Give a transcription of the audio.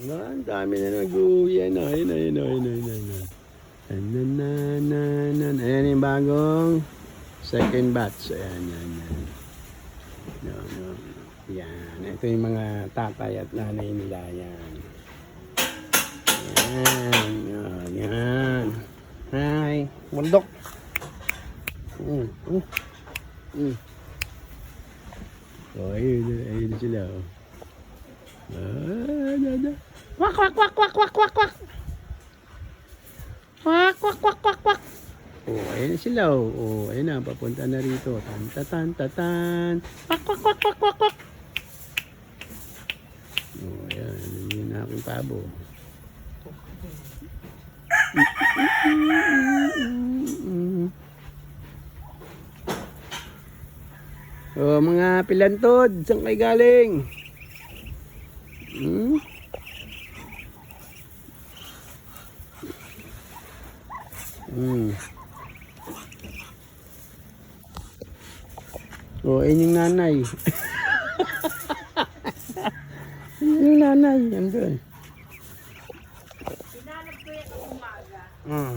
Ang dami na nag-uwi. Ayun, ayun, ayun, ayun, ayun, ayun. Ayan yung bagong second batch. Ayan, yan, yan. No, no. Yan. Ito yung mga tatay at nanay nila. Yan. Yan. Yan. Yan. Hi. Bundok. Oh, ayun sila. Oh. Wak, wak, wak, wak, wak, wak, wak. Wak, wak, wak, wak, wak. Oh, ayun sila. Oh, ayun na. Papunta na rito. Tan, tatan. Wak, wak, wak, wak, wak, wak. Oh, ayan. Yun na aking pabo. Oh, mga pilantod. Saan kayo galing? Hmm? Hmm. Oh, ayun yung nanay. Ayun yung nanay. Andun. Pinalap ko yan ng umaga. Ah.